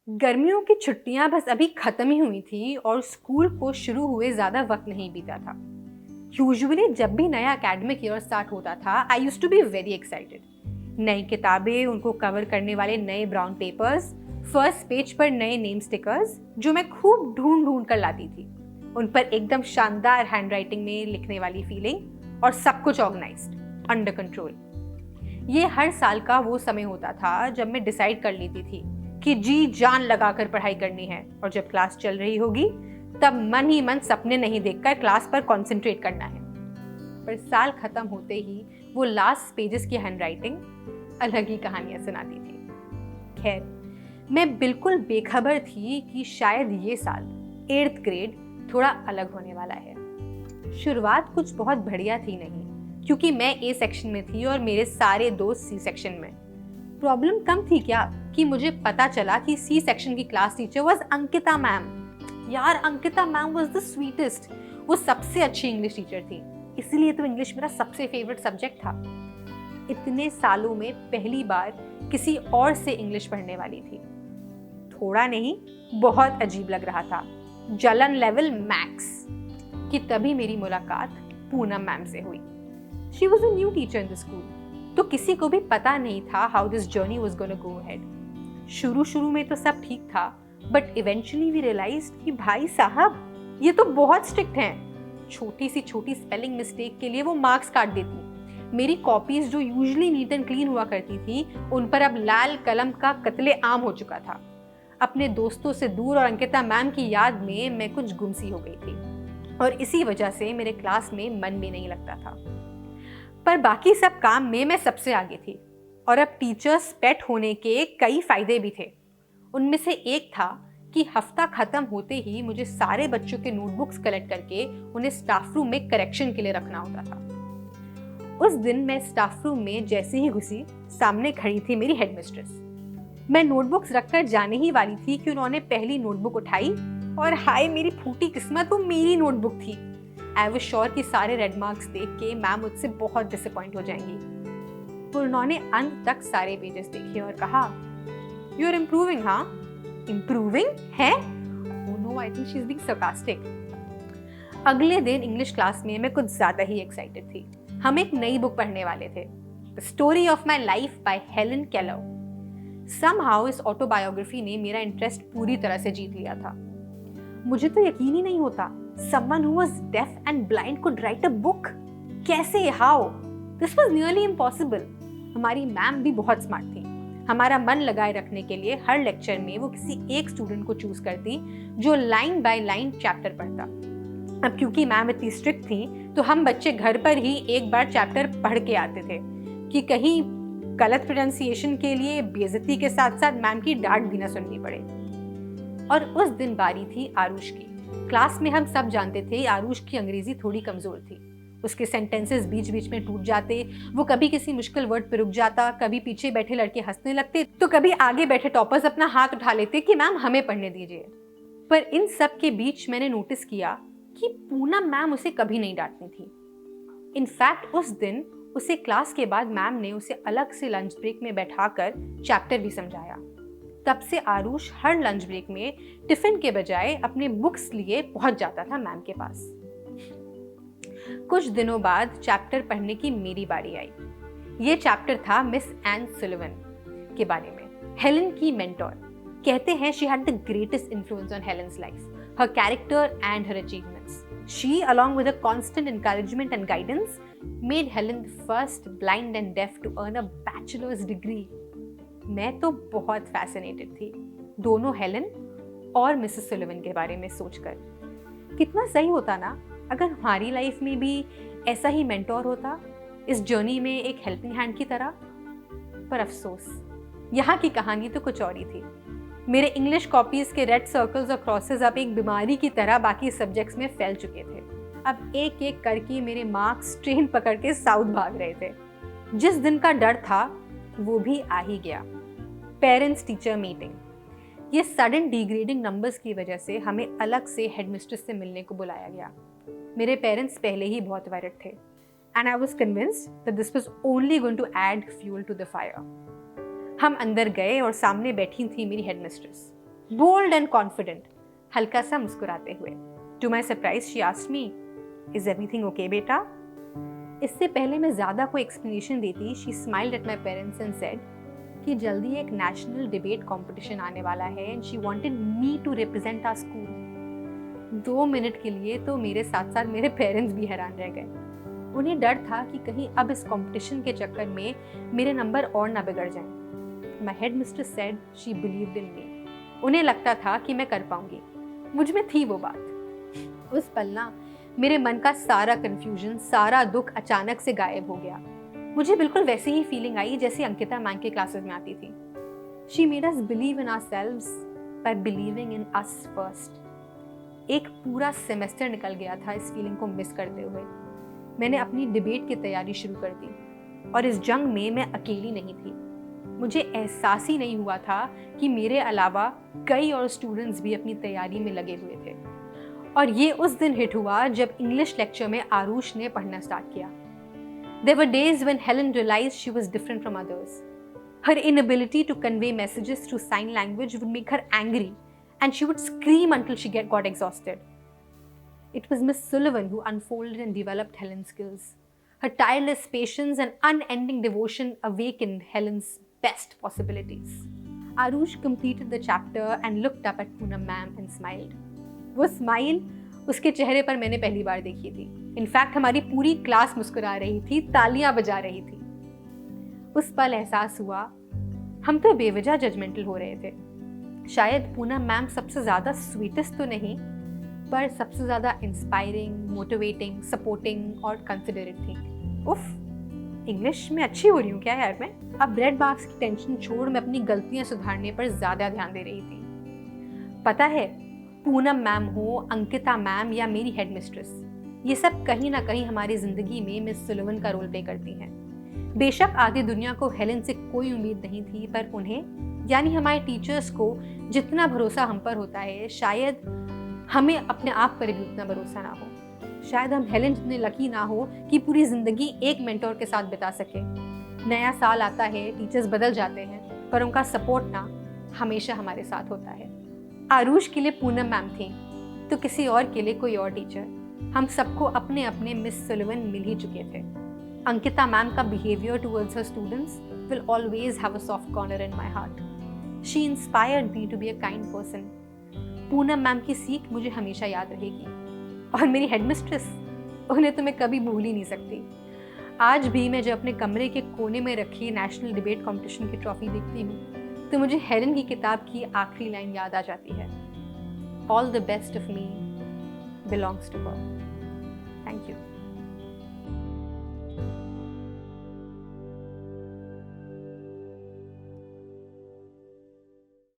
गर्मियों की छुट्टियां बस अभी खत्म ही हुई थी और स्कूल को शुरू हुए ज़्यादा वक्त नहीं बीता था। यूजुअली जब भी नया एकेडमिक ईयर स्टार्ट होता था, I used to be very excited. नई किताबें, उनको कवर करने वाले नए ब्राउन पेपर्स, फर्स्ट पेज पर नए नेम स्टिकर्स जो मैं खूब ढूंढ ढूंढ कर लाती थी, उन पर एकदम शानदार हैंडराइटिंग में लिखने वाली फीलिंग, और सब कुछ ऑर्गेनाइज्ड, अंडर कंट्रोल। ये हर साल का वो समय होता था जब मैं डिसाइड कर लेती थी कि जी जान लगाकर पढ़ाई करनी है, और जब क्लास चल रही होगी तब मन ही मन सपने नहीं देखकर क्लास पर कंसंट्रेट करना है। पर साल खत्म होते ही वो लास्ट पेजेस की हैंडराइटिंग अलग ही कहानियां सुनाती थी। खैर, मैं बिल्कुल बेखबर थी कि शायद ये साल 8th ग्रेड थोड़ा अलग होने वाला है। शुरुआत कुछ बहुत बढ़िया थी नहीं, क्योंकि मैं ए सेक्शन में थी और मेरे सारे दोस्त सी सेक्शन में। प्रॉब्लम कम थी क्या कि मुझे पता चला कि सी सेक्शन की class teacher was Ankita ma'am. यार, Ankita ma'am was the sweetest. वो सबसे अच्छी इंग्लिश टीचर थी, इसीलिए तो इंग्लिश मेरा सबसे फेवरेट सब्जेक्ट था। इतने सालों में पहली बार किसी और से इंग्लिश पढ़ने वाली थी। थोड़ा नहीं, बहुत अजीब लग रहा था, जलन लेवल मैक्स। कि तभी मेरी मुलाकात पूनम मैम से हुई। She was a new teacher in the school, तो किसी को भी पता नहीं था how this journey was gonna go ahead. शुरू में तो सब ठीक था, बट इवेंचुअली वी रियलाइज्ड कि भाई साहब ये तो बहुत स्ट्रिक्ट हैं। छोटी स्पेलिंग मिस्टेक के लिए वो मार्क्स काट देती। मेरी कॉपीज जो यूजुअली नीट एंड क्लीन हुआ करती थी, उन पर अब लाल कलम का कत्ले आम हो चुका था। अपने दोस्तों से दूर और अंकिता मैम की याद में मैं कुछ गुमसी हो गई थी, और इसी वजह से मेरे क्लास में मन भी नहीं लगता था। पर बाकी सब काम में मैं सबसे आगे थी, और अब टीचर्स पेट होने के कई फायदे भी थे। उनमें से एक था कि हफ्ता खत्म होते ही मुझे सारे बच्चों के नोटबुक्स कलेक्ट करके उन्हें स्टाफ रूम में करेक्शन के लिए रखना होता था। उस दिन मैं स्टाफ रूम में जैसे ही घुसी, सामने खड़ी थी मेरी हेडमिस्ट्रेस। मैं नोटबुक्स रखकर जाने ही वाली थी कि उन्होंने पहली नोटबुक उठाई, और हाय मेरी फूटी किस्मत, वो मेरी नोटबुक थी। आई वाज श्योर कि सारे रेड मार्क्स देख के मैम मुझसे बहुत डिसअपॉइंट हो जाएंगी। तो उन्होंने अंत तक सारे पेजेस देखे और कहा, यू आर इम्प्रूविंग। हाँ, इम्प्रूविंग है? Oh no, I think she is being sarcastic। अगले दिन इंग्लिश क्लास में मैं कुछ ज्यादा ही एक्साइटेड थी। हम एक नई बुक पढ़ने वाले थे, the story of my life by Helen Keller. Somehow इस ऑटोबायोग्राफी ने मेरा इंटरेस्ट पूरी तरह से जीत लिया था। मुझे तो यकीन ही नहीं होता, someone who was deaf and blind could write a book। कैसे? How? This was nearly impossible। हमारी मैम भी बहुत स्मार्ट थी। हमारा मन लगाए रखने के लिए हर लेक्चर में वो किसी एक स्टूडेंट को चूज करती जो लाइन बाय लाइन चैप्टर पढ़ता। अब क्योंकि मैम इतनी स्ट्रिक्ट थी, तो हम बच्चे घर पर ही एक बार चैप्टर पढ़ के आते थे कि कहीं गलत प्रोनाउंसिएशन के लिए बेइज्जती के साथ साथ मैम की डांट भी ना सुननी पड़े। और उस दिन बारी थी आरुष की। क्लास में हम सब जानते थे आरुष की अंग्रेजी थोड़ी कमजोर थी। उसके सेंटेंसेस बीच बीच में टूट जाते, वो कभी किसी मुश्किल वर्ड पर रुक जाता, कभी पीछे बैठे लड़के हंसने लगते, तो कभी आगे बैठे टॉपर्स अपना हाथ उठा लेते कि मैम हमें पढ़ने दीजिए। पर इन सब के बीच मैंने नोटिस किया कि पूनम मैम उसे कभी नहीं डांटती थी। इनफैक्ट उस दिन उसे क्लास के बाद मैम ने उसे अलग से लंच ब्रेक में बैठाकर चैप्टर भी समझाया। तब से आरुष हर लंच ब्रेक में टिफिन के बजाय अपने बुक्स लिए पहुंच जाता था मैम के पास। कुछ दिनों बाद चैप्टर पढ़ने की मेरी बारी आई। ये चैप्टर था मिस एन सुलिवन के बारे में, हेलन की मेंटोर। कहते हैं she had the greatest influence on Helen's life, her character and her achievements. She, along with her constant encouragement and guidance, made Helen the first blind and deaf to earn a bachelor's degree. मैं तो बहुत fascinated थी दोनों Helen और Mrs Sullivan के बारे में सोचकर। कितना सही होता ना अगर हमारी लाइफ में भी ऐसा ही मेंटोर होता, इस जर्नी में एक हेल्पिंग हैंड की तरह। पर अफसोस, यहाँ की कहानी तो कुछ और ही थी। मेरे इंग्लिश कॉपीज के रेड सर्कल्स और क्रॉसेस अब एक बीमारी की तरह बाकी सब्जेक्ट्स में फैल चुके थे। अब एक एक करके मेरे मार्क्स ट्रेन पकड़ के साउथ भाग रहे थे। जिस दिन का डर था वो भी आ ही गया, पेरेंट्स टीचर मीटिंग। ये सडन डिग्रेडिंग नंबर्स की वजह से हमें अलग से हेडमिस्ट्रेस से मिलने को बुलाया गया। मेरे पेरेंट्स पहले ही बहुत वरिड थे and I was convinced that this was only going to add fuel to the fire. हम अंदर गए और सामने बैठी थी मेरी हेडमिस्ट्रेस, बोल्ड एंड कॉन्फिडेंट, हल्का सा मुस्कुराते हुए। To my surprise she asked me, is everything okay बेटा? इससे पहले मैं ज़्यादा कोई एक्सप्लेनेशन देती, she smiled at my parents and said कि जल्दी एक नेशनल डिबेट कंपटीशन आने वाला है and she wanted me to represent our school. 2 minute के लिए तो मेरे साथ साथ मेरे पेरेंट्स भी हैरान रह गए। उन्हें डर था कि कहीं अब इस कंपटीशन के चक्कर में मेरे नंबर और ना बिगड़ जाएं। My headmistress said she believed in me. उन्हें लगता था कि मैं कर पाऊंगी। मुझ में थी वो बात। उस पल ना मेरे मन का सारा कन्फ्यूजन, सारा दुख अचानक से गायब हो गया। मुझे बिल्कुल वैसी ही फीलिंग आई जैसे अंकिता मैम के क्लासेस में आती थी। She made us believe in ourselves bye believing in us first. एक पूरा सेमेस्टर निकल गया था इस फीलिंग को मिस करते हुए। मैंने अपनी डिबेट की तैयारी शुरू कर दी और इस जंग में मैं अकेली नहीं थी। मुझे एहसास ही नहीं हुआ था कि मेरे अलावा कई और स्टूडेंट्स भी अपनी तैयारी में लगे हुए थे। और ये उस दिन हिट हुआ जब इंग्लिश लेक्चर में आरुष ने पढ़ना स्टार्ट किया। There were days when Helen realized she was different from others. Her inability to convey messages through sign language would make her angry, and she would scream until she got exhausted. It was Miss Sullivan who unfolded and developed Helen's skills. Her tireless patience and unending devotion awakened Helen's best possibilities. Arush completed the chapter and looked up at Poonam ma'am and smiled. वो smile उसके चेहरे पर मैंने पहली बार देखी थी। In fact हमारी पूरी क्लास मुस्कुरा रही थी, तालियां बजा रही थी। उस पल एहसास हुआ हम तो बेवजह जजमेंटल हो रहे थे। शायद पूनम मैम सबसे ज़्यादा स्वीटेस्ट तो नहीं, पर सबसे ज़्यादा इंस्पायरिंग, मोटिवेटिंग, सपोर्टिंग और कंसिडरेट थी। उफ, इंग्लिश में अच्छी हो रही हूँ क्या यार मैं? अब रेड मार्क्स की टेंशन छोड़ मैं अपनी गलतियाँ सुधारने पर ज़्यादा ध्यान दे रही थी। पता है, पूनम मैम हो, अंकिता मैम या मेरी हेडमिस्ट्रेस, ये सब कहीं ना कहीं हमारी ज़िंदगी में मिस सुलिवन का रोल प्ले करती हैं। बेशक आधी दुनिया को हेलन से कोई उम्मीद नहीं थी, पर उन्हें यानी हमारे टीचर्स को जितना भरोसा हम पर होता है, शायद हमें अपने आप पर भी उतना भरोसा ना हो। शायद हम हेलन जितने लकी ना हो कि पूरी ज़िंदगी एक मेंटोर के साथ बिता सके। नया साल आता है, टीचर्स बदल जाते हैं, पर उनका सपोर्ट ना हमेशा हमारे साथ होता है। आरुष के लिए पूनम मैम थी, तो किसी और के लिए कोई और टीचर। हम सबको अपने अपने मिस सुलिवन मिल ही चुके थे। अंकिता मैम का behaviour towards her students will always have a soft corner in my heart. She inspired me to be a kind person. Poonam ma'am की सीख मुझे हमेशा याद रहेगी। और मेरी हेडमिस्ट्रेस, उन्हें तो मैं कभी भूल ही नहीं सकती। आज भी मैं जब अपने कमरे के कोने में रखी नेशनल डिबेट कॉम्पिटिशन की ट्रॉफी देखती हूँ तो मुझे हेलन की किताब की आखिरी लाइन याद आ जाती है, all the best of me belongs to her. Thank you.